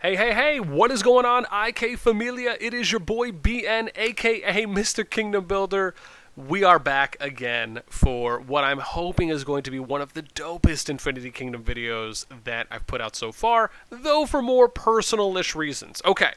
Hey, hey, hey, what is going on, IK Familia? It is your boy BN, aka Mr. Kingdom Builder. We are back again for what I'm hoping is going to be one of the dopest Infinity Kingdom videos that I've put out so far, though for more personal-ish reasons. Okay,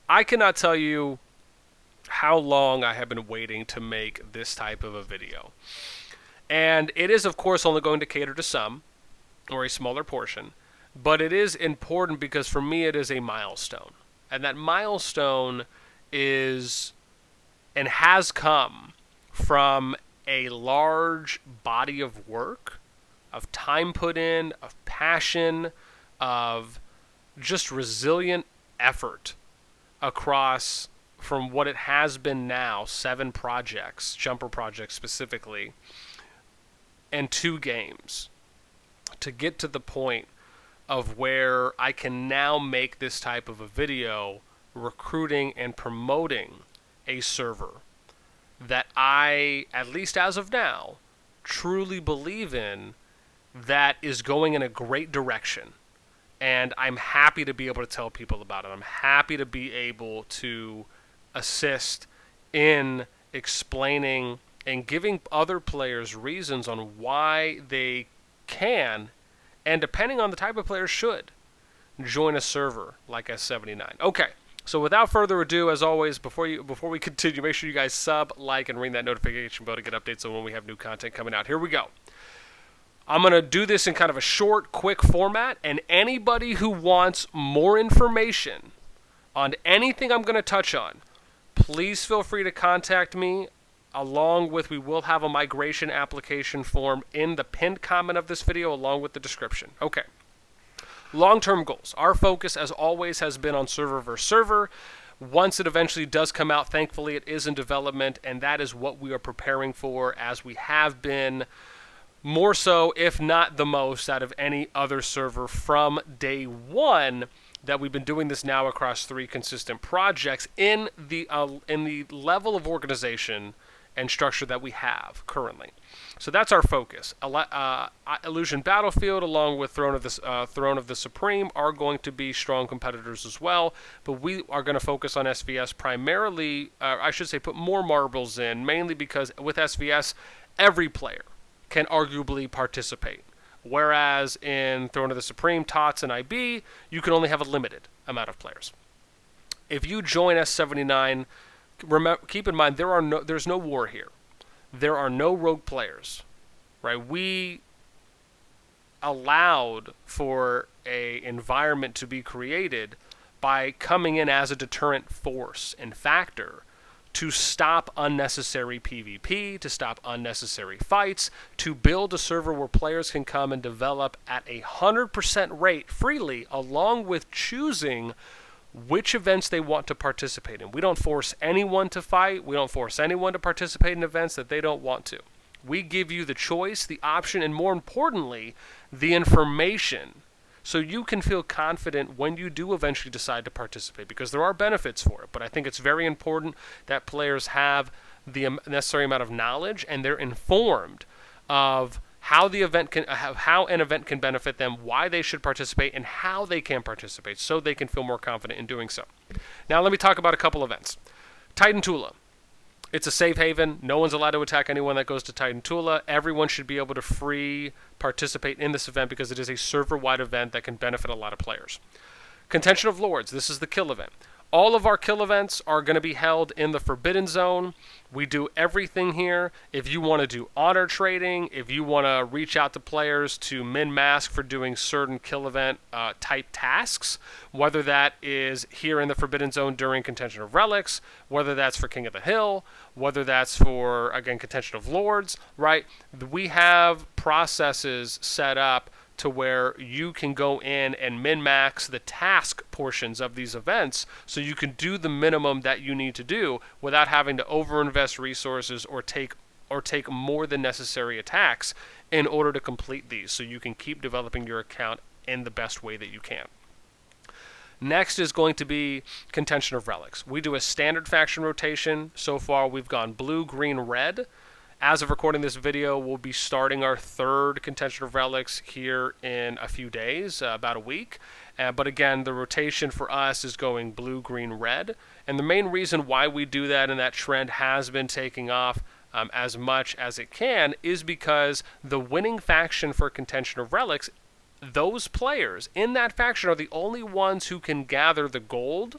I cannot tell you how long I have been waiting to make this type of a video. And it is, of course, only going to cater to some, or a smaller portion. But it is important because for me it is a milestone. And that milestone is and has come from a large body of work, of time put in, of passion, of just resilient effort across from what it has been now, 7 projects, jumper projects specifically, and 2 games to get to the point of where I can now make this type of a video recruiting and promoting a server that I, at least as of now, truly believe in, that is going in a great direction. And I'm happy to be able to tell people about it. I'm happy to be able to assist in explaining and giving other players reasons on why they can, and depending on the type of player, should join a server like S79. Okay, so without further ado, as always, before we continue, make sure you guys sub, like, and ring that notification bell to get updates on when we have new content coming out. Here we go. I'm going to do this in kind of a short, quick format, and anybody who wants more information on anything I'm going to touch on, please feel free to contact me. Along with, we will have a migration application form in the pinned comment of this video, along with the description. Okay. Long-term goals. Our focus, as always, has been on server versus server. Once it eventually does come out, thankfully, it is in development, and that is what we are preparing for, as we have been more so, if not the most, out of any other server from day one. That we've been doing this now across 3 consistent projects in the level of organization and structure that we have currently. So that's our focus. Illusion Battlefield, along with Throne of the Supreme, are going to be strong competitors as well. But we are going to focus on SVS primarily. I should say, put more marbles in, mainly because with SVS, every player can arguably participate. Whereas in Throne of the Supreme, TOTS, and IB, you can only have a limited amount of players. If you join S79, keep in mind there's no war here. There are no rogue players, right? We allowed for a environment to be created by coming in as a deterrent force and factor to stop unnecessary PvP, to stop unnecessary fights, to build a server where players can come and develop at 100% rate freely, along with choosing which events they want to participate in. We don't force anyone to fight. We don't force anyone to participate in events that they don't want to. We give you the choice, the option, and more importantly, the information, so you can feel confident when you do eventually decide to participate, because there are benefits for it. But I think it's very important that players have the necessary amount of knowledge, and they're informed of how an event can benefit them, why they should participate, and how they can participate, so they can feel more confident in doing so. Now let me talk about a couple events. Titan Tula. It's a safe haven. No one's allowed to attack anyone that goes to Titan Tula. Everyone should be able to free participate in this event because it is a server-wide event that can benefit a lot of players. Contention of Lords. This is the kill event. All of our kill events are going to be held in the Forbidden Zone. We do everything here. If you want to do honor trading, if you want to reach out to players to min-mask for doing certain kill event type tasks, whether that is here in the Forbidden Zone during Contention of Relics, whether that's for King of the Hill, whether that's for, again, Contention of Lords, right? We have processes set up to where you can go in and min-max the task portions of these events, so you can do the minimum that you need to do without having to overinvest resources or take more than necessary attacks in order to complete these, so you can keep developing your account in the best way that you can. Next is going to be Contention of Relics. We do a standard faction rotation. So far we've gone blue, green, red. As of recording this video, we'll be starting our third Contention of Relics here in a few days, about a week. But again, the rotation for us is going blue, green, red. And the main reason why we do that and that trend has been taking off as much as it can is because the winning faction for Contention of Relics, those players in that faction are the only ones who can gather the gold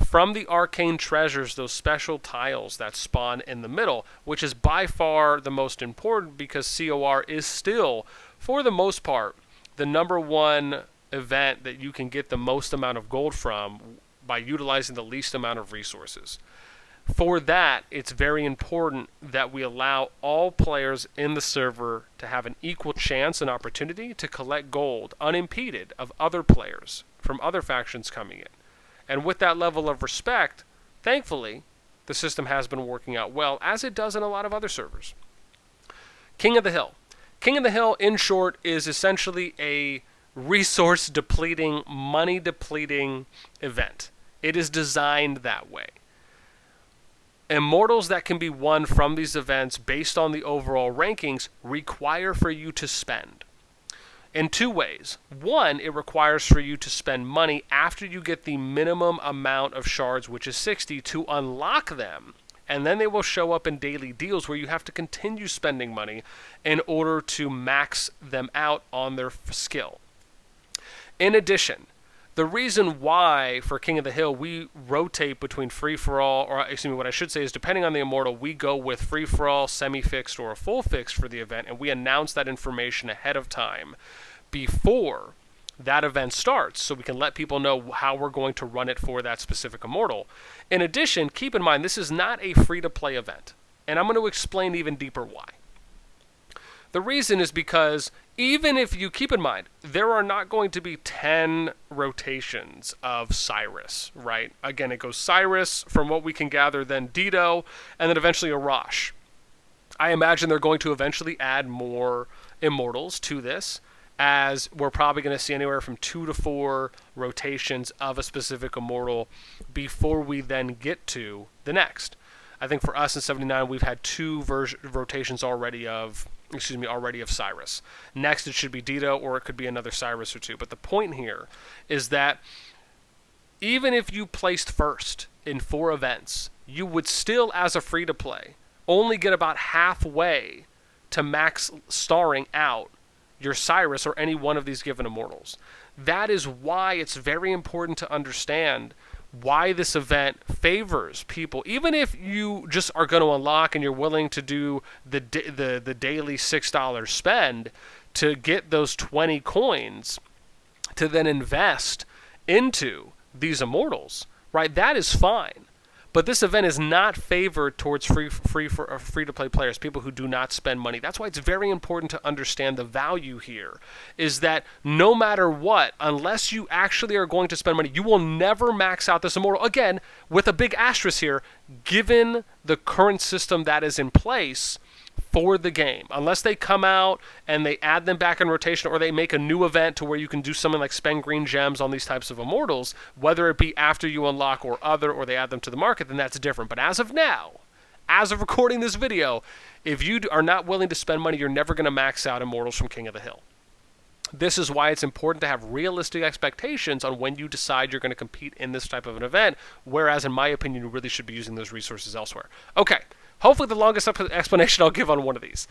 from the arcane treasures, those special tiles that spawn in the middle, which is by far the most important because COR is still, for the most part, the #1 event that you can get the most amount of gold from by utilizing the least amount of resources. For that, it's very important that we allow all players in the server to have an equal chance and opportunity to collect gold unimpeded of other players from other factions coming in. And with that level of respect, thankfully, the system has been working out well, as it does in a lot of other servers. King of the Hill. King of the Hill, in short, is essentially a resource-depleting, money-depleting event. It is designed that way. Immortals that can be won from these events based on the overall rankings require for you to spend. In two ways. One, it requires for you to spend money after you get the minimum amount of shards, which is 60, to unlock them. And then they will show up in daily deals where you have to continue spending money in order to max them out on their skill. In addition, the reason why for King of the Hill we rotate between free-for-all, or excuse me, what I should say is depending on the immortal, we go with free-for-all, semi-fixed, or a full fixed for the event, and we announce that information ahead of time before that event starts so we can let people know how we're going to run it for that specific immortal. In addition, keep in mind this is not a free-to-play event, and I'm going to explain even deeper why. The reason is because even if you keep in mind, there are not going to be 10 rotations of Cyrus, right? Again, it goes Cyrus, from what we can gather, then Dido, and then eventually Arash. I imagine they're going to eventually add more immortals to this, as we're probably going to see anywhere from 2 to 4 rotations of a specific immortal before we then get to the next. I think for us in 79, we've had 2 rotations already of Cyrus. Next, it should be Dido, or it could be another Cyrus or 2. But the point here is that even if you placed first in 4 events, you would still, as a free-to-play, only get about halfway to max starring out your Cyrus or any one of these given immortals. That is why it's very important to understand why this event favors people. Even if you just are going to unlock and you're willing to do the daily $6 spend to get those 20 coins to then invest into these immortals, right? That is fine. But this event is not favored towards free-to-play players, people who do not spend money. That's why it's very important to understand the value here, is that no matter what, unless you actually are going to spend money, you will never max out this immortal. Again, with a big asterisk here, given the current system that is in place for the game. Unless they come out and they add them back in rotation, or they make a new event to where you can do something like spend green gems on these types of immortals, whether it be after you unlock or they add them to the market, then that's different. But as of now, as of recording this video, if you are not willing to spend money, you're never going to max out immortals from King of the Hill. This is why it's important to have realistic expectations on when you decide you're going to compete in this type of an event, whereas in my opinion, you really should be using those resources elsewhere. Okay. Hopefully the longest explanation I'll give on one of these.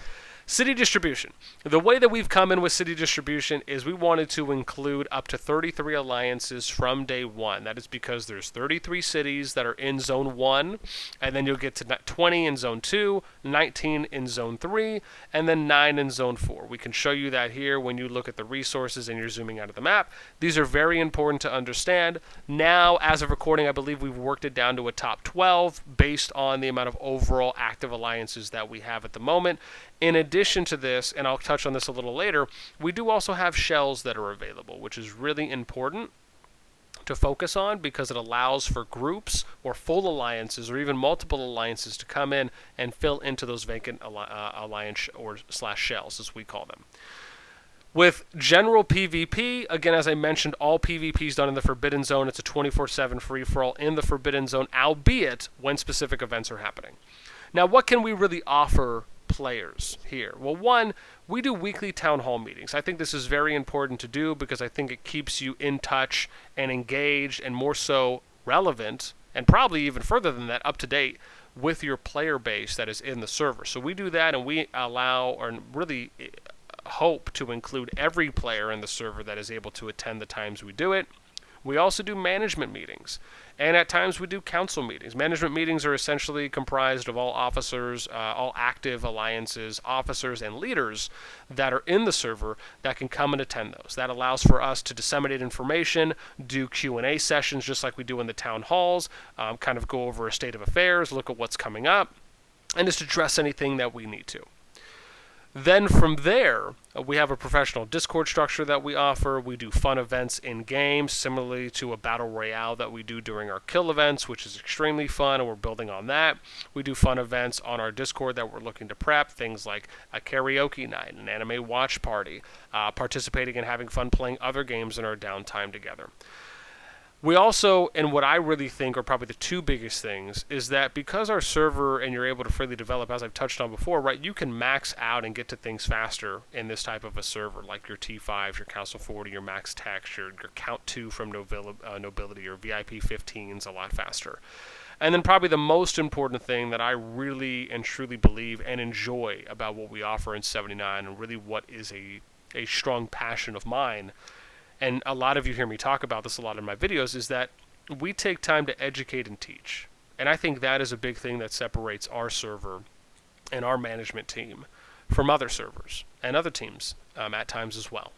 City distribution. The way that we've come in with city distribution is we wanted to include up to 33 alliances from day one. That is because there's 33 cities that are in Zone 1, and then you'll get to 20 in Zone 2, 19 in Zone 3, and then 9 in Zone 4. We can show you that here when you look at the resources and you're zooming out of the map. These are very important to understand. Now, as of recording, I believe we've worked it down to a top 12 based on the amount of overall active alliances that we have at the moment. In addition to this, and I'll touch on this a little later, we do also have shells that are available, which is really important to focus on because it allows for groups or full alliances or even multiple alliances to come in and fill into those vacant alliance or / shells, as we call them. With general PvP, again, as I mentioned, all PvP is done in the Forbidden Zone. It's a 24/7 free-for-all in the Forbidden Zone, albeit when specific events are happening. Now, what can we really offer players here? Well, one, we do weekly town hall meetings. I think this is very important to do because I think it keeps you in touch and engaged and more so relevant, and probably even further than that, up to date with your player base that is in the server. So we do that, and we allow, or really hope to include every player in the server that is able to attend the times we do it. We also do management meetings, and at times we do council meetings. Management meetings are essentially comprised of all officers, all active alliances, officers, and leaders that are in the server that can come and attend those. That allows for us to disseminate information, do Q&A sessions just like we do in the town halls, kind of go over a state of affairs, look at what's coming up, and just address anything that we need to. Then from there, we have a professional Discord structure that we offer. We do fun events in-game, similarly to a battle royale that we do during our kill events, which is extremely fun, and we're building on that. We do fun events on our Discord that we're looking to prep, things like a karaoke night, an anime watch party, participating and having fun playing other games in our downtime together. We also, and what I really think are probably the two biggest things, is that because our server and you're able to freely develop, as I've touched on before, right, you can max out and get to things faster in this type of a server, like your T5s, your Council 40, your Max Text, your Count 2 from Nobility, or VIP 15s a lot faster. And then probably the most important thing that I really and truly believe and enjoy about what we offer in 79, and really what is a strong passion of mine, and a lot of you hear me talk about this a lot in my videos, is that we take time to educate and teach. And I think that is a big thing that separates our server and our management team from other servers and other teams at times as well.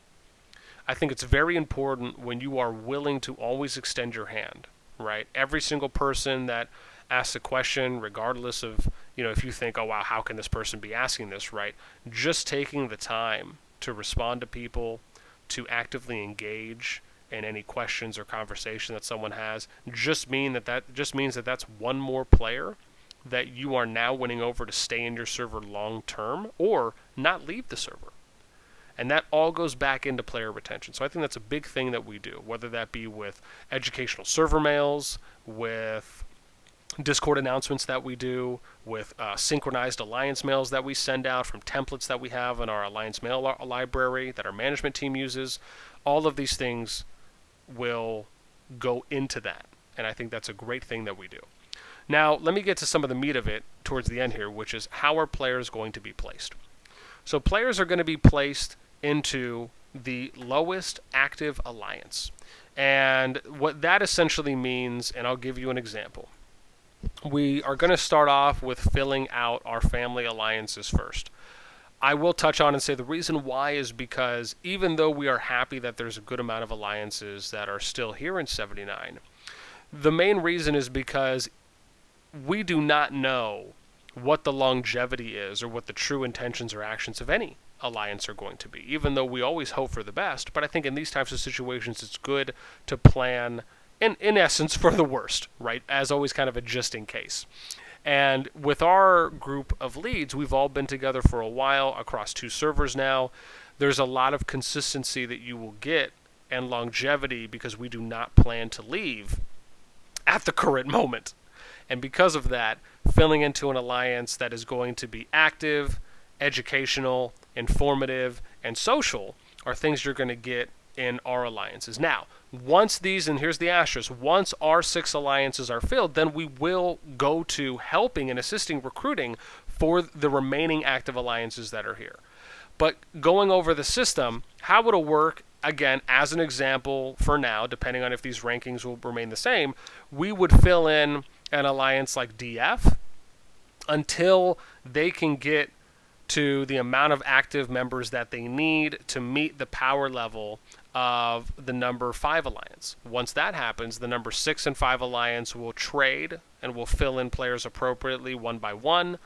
I think it's very important when you are willing to always extend your hand, right? Every single person that asks a question, regardless of, if you think, oh wow, how can this person be asking this, right? Just taking the time to respond to people, to actively engage in any questions or conversation that someone has, just means that that's one more player that you are now winning over to stay in your server long term or not leave the server. And that all goes back into player retention. So I think that's a big thing that we do, whether that be with educational server mails, with Discord announcements that we do, with synchronized alliance mails that we send out from templates that we have in our alliance mail library that our management team uses. All of these things will go into that, and I think that's a great thing that we do. Now, let me get to some of the meat of it towards the end here, which is how are players going to be placed? So players are going to be placed into the lowest active alliance, and what that essentially means, and I'll give you an example. We are going to start off with filling out our family alliances first. I will touch on and say the reason why is because even though we are happy that there's a good amount of alliances that are still here in 79, the main reason is because we do not know what the longevity is or what the true intentions or actions of any alliance are going to be, even though we always hope for the best. But I think in these types of situations, it's good to plan in essence, for the worst, right? As always, kind of a just in case. And with our group of leads, we've all been together for a while across 2 servers now. There's a lot of consistency that you will get and longevity because we do not plan to leave at the current moment. And because of that, filling into an alliance that is going to be active, educational, informative, and social are things you're going to get in our alliances. Now, once these, and here's the asterisk, once our 6 alliances are filled, then we will go to helping and assisting recruiting for the remaining active alliances that are here. But going over the system, how it'll work, again, as an example for now, depending on if these rankings will remain the same, we would fill in an alliance like DF until they can get to the amount of active members that they need to meet the power level of the number 5 alliance. Once that happens, the number 6 and 5 alliance will trade and will fill in players appropriately one by one.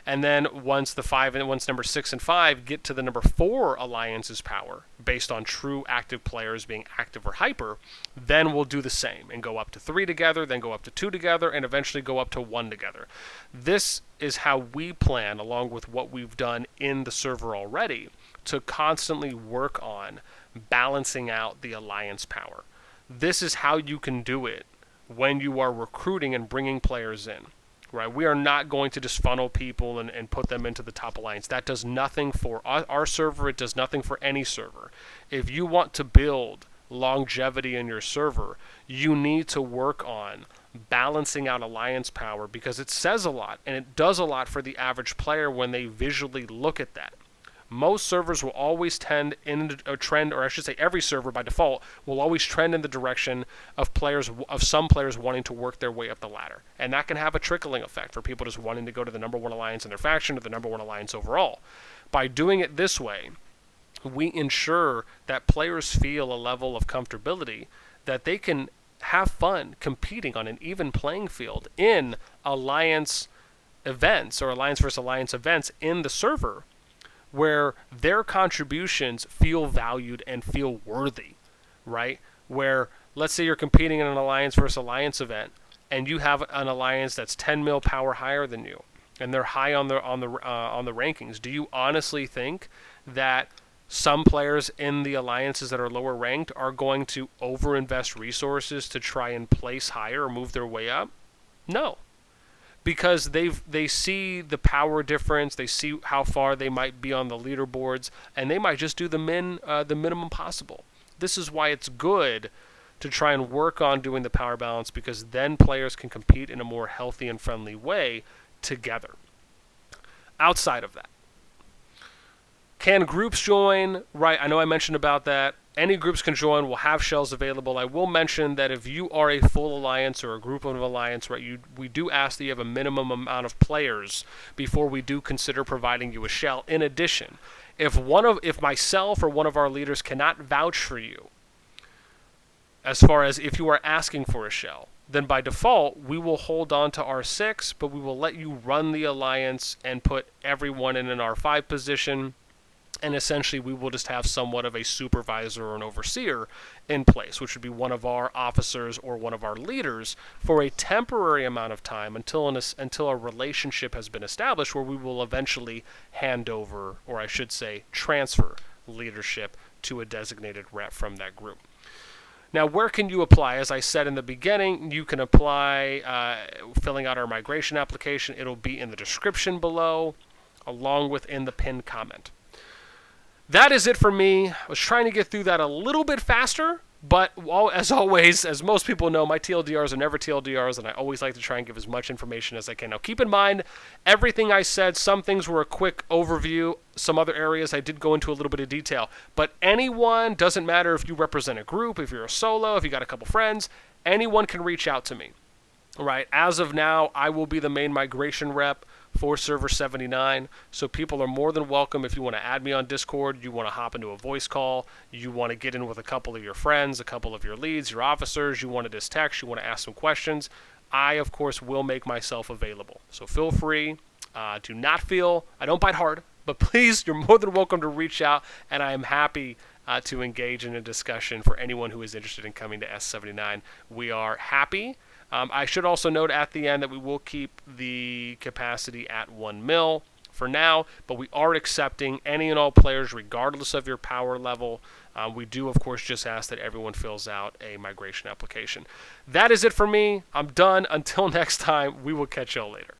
And then once number 6 and 5 get to the number 4 alliance's power, based on true active players being active or hyper, then we'll do the same and go up to 3 together, then go up to 2 together, and eventually go up to 1 together. This is how we plan, along with what we've done in the server already, to constantly work on balancing out the alliance power. This is how you can do it when you are recruiting and bringing players in, right? We are not going to just funnel people and put them into the top alliance. That does nothing for our server. It does nothing for any server. If you want to build longevity in your server, you need to work on balancing out alliance power, because it says a lot and it does a lot for the average player when they visually look at that. Most servers will always tend in a trend, or I should say every server by default will always trend in the direction of some players wanting to work their way up the ladder. And that can have a trickling effect for people just wanting to go to the number one alliance in their faction or the number one alliance overall. By doing it this way, we ensure that players feel a level of comfortability that they can have fun competing on an even playing field in alliance events or alliance versus alliance events in the server, where their contributions feel valued and feel worthy, right? Where, let's say you're competing in an alliance versus alliance event, and you have an alliance that's 10 mil power higher than you, and they're high on the rankings. Do you honestly think that some players in the alliances that are lower ranked are going to overinvest resources to try and place higher or move their way up? No. Because they see the power difference, they see how far they might be on the leaderboards, and they might just do the minimum possible. This is why it's good to try and work on doing the power balance, because then players can compete in a more healthy and friendly way together. Outside of that, can groups join? Right, I know I mentioned about that. Any groups can join. We'll have shells available. I will mention that if you are a full alliance or a group of alliance, right, we do ask that you have a minimum amount of players before we do consider providing you a shell. In addition, if myself or one of our leaders cannot vouch for you, as far as if you are asking for a shell, then by default we will hold on to R6, but we will let you run the alliance and put everyone in an R5 position. And essentially, we will just have somewhat of a supervisor or an overseer in place, which would be one of our officers or one of our leaders for a temporary amount of time until a relationship has been established, where we will eventually hand over, or I should say, transfer leadership to a designated rep from that group. Now, where can you apply? As I said in the beginning, you can apply filling out our migration application. It'll be in the description below, along with in the pinned comment. That is it for me. I was trying to get through that a little bit faster, but as always, as most people know, my TLDRs are never TLDRs, and I always like to try and give as much information as I can. Now, keep in mind, everything I said, some things were a quick overview. Some other areas I did go into a little bit of detail. But anyone, doesn't matter if you represent a group, if you're a solo, if you got a couple friends, anyone can reach out to me. Right? As of now, I will be the main migration rep for Server 79, so people are more than welcome. If you want to add me on Discord, you want to hop into a voice call, you want to get in with a couple of your friends, a couple of your leads, your officers, you want to just text, you want to ask some questions, I, of course, will make myself available. So feel free. I don't bite hard, but please, you're more than welcome to reach out, and I am happy to engage in a discussion for anyone who is interested in coming to S79. We are happy. I should also note at the end that we will keep the capacity at 1 mil for now, but we are accepting any and all players regardless of your power level. We do, of course, just ask that everyone fills out a migration application. That is it for me. I'm done. Until next time, we will catch y'all later.